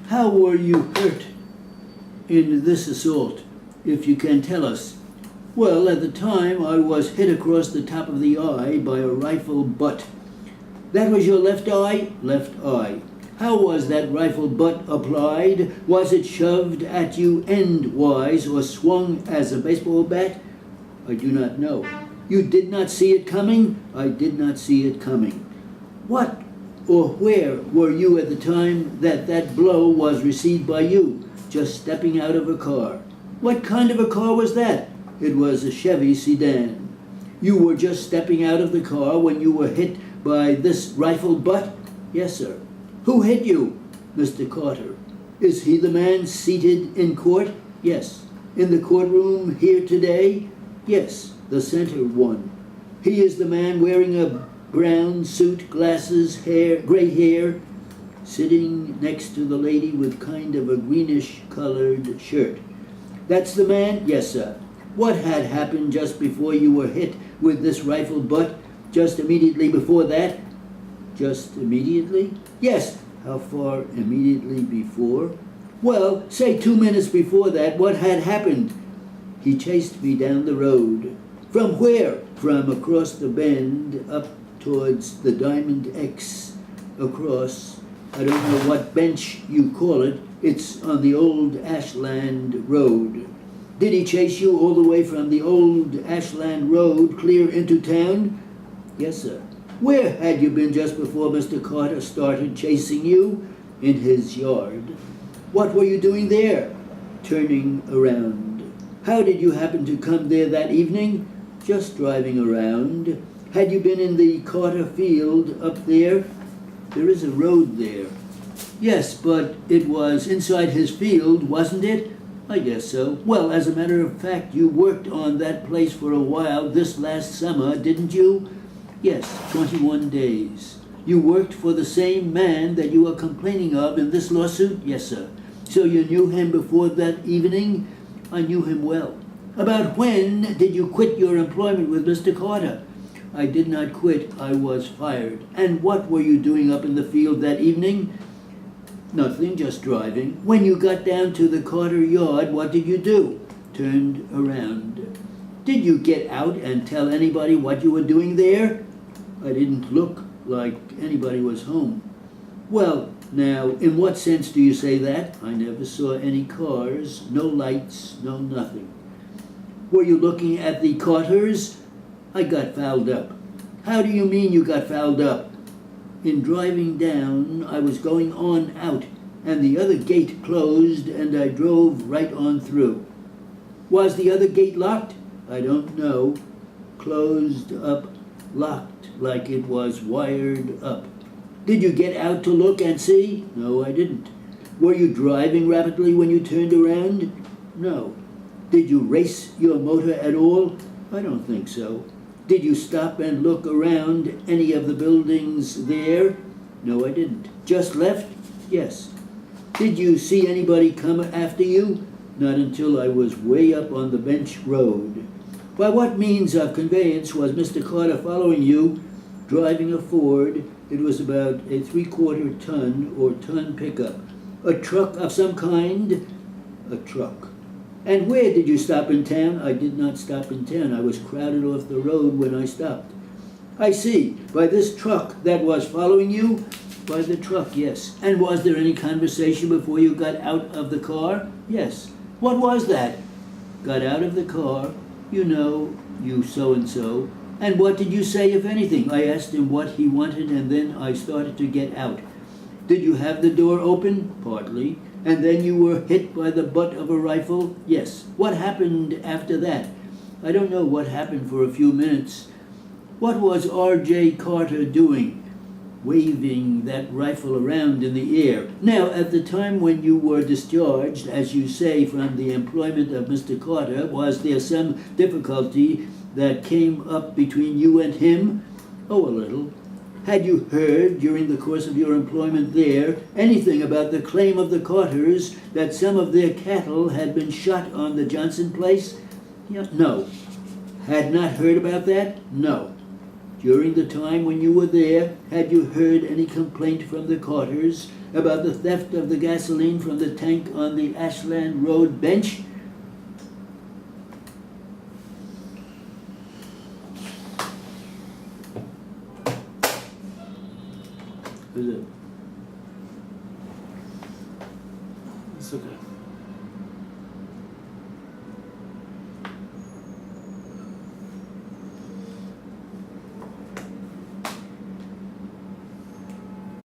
How were you hurt in this assault, if you can tell us? Well, at the time I was hit across the top of the eye by a rifle butt. That was your left eye? Left eye. How was that rifle butt applied? Was it shoved at you endwise or swung as a baseball bat? I do not know. You did not see it coming? I did not see it coming. What or where were you at the time that blow was received by you? Just stepping out of a car. What kind of a car was that? It was a Chevy sedan. You were just stepping out of the car when you were hit by this rifle butt? Yes, sir. Who hit you? Mr. Carter. Is he the man seated in court? Yes. In the courtroom here today? Yes, the center one. He is the man wearing a brown suit, glasses, gray hair, sitting next to the lady with kind of a greenish-colored shirt. That's the man? Yes, sir. What had happened just before you were hit with this rifle butt? Just immediately before that? Just immediately? Yes. How far immediately before? Well, say 2 minutes before that. What had happened? He chased me down the road. From where? From across the bend up towards the Diamond X. Across, I don't know what bench you call it. It's on the old Ashland Road. Did he chase you all the way from the old Ashland Road clear into town? Yes, sir. Where had you been just before Mr. Carter started chasing you? In his yard. What were you doing there? Turning around. How did you happen to come there that evening? Just driving around. Had you been in the Carter field up there? There is a road there. Yes, but it was inside his field, wasn't it? I guess so. Well, as a matter of fact, you worked on that place for a while this last summer, didn't you? Yes, 21 days. You worked for the same man that you are complaining of in this lawsuit? Yes, sir. So you knew him before that evening? I knew him well. About when did you quit your employment with Mr. Carter? I did not quit. I was fired. And what were you doing up in the field that evening? Nothing, just driving. When you got down to the Carter yard, what did you do? Turned around. Did you get out and tell anybody what you were doing there? I didn't look like anybody was home. Well, now, in what sense do you say that? I never saw any cars, no lights, no nothing. Were you looking at the Carters? I got fouled up. How do you mean you got fouled up? In driving down, I was going on out, and the other gate closed, and I drove right on through. Was the other gate locked? I don't know. Closed up, locked, like it was wired up. Did you get out to look and see? No, I didn't. Were you driving rapidly when you turned around? No. Did you race your motor at all? I don't think so. Did you stop and look around any of the buildings there? No, I didn't. Just left? Yes. Did you see anybody come after you? Not until I was way up on the bench road. By what means of conveyance was Mr. Carter following you, driving a Ford? It was about a 3/4 ton or ton pickup. A truck of some kind? A truck. And where did you stop in town? I did not stop in town. I was crowded off the road when I stopped. I see. By this truck that was following you? By the truck, yes. And was there any conversation before you got out of the car? Yes. What was that? Got out of the car. You know, you so-and-so. And what did you say, if anything? I asked him what he wanted, and then I started to get out. Did you have the door open? Partly. And then you were hit by the butt of a rifle? Yes. What happened after that? I don't know what happened for a few minutes. What was R.J. Carter doing? Waving that rifle around in the air. Now, at the time when you were discharged, as you say, from the employment of Mr. Carter, was there some difficulty that came up between you and him? Oh, a little. Had you heard, during the course of your employment there, anything about the claim of the Carters that some of their cattle had been shot on the Johnson place? No. Had not heard about that? No. During the time when you were there, had you heard any complaint from the Carters about the theft of the gasoline from the tank on the Ashland Road bench? Is it? It's okay.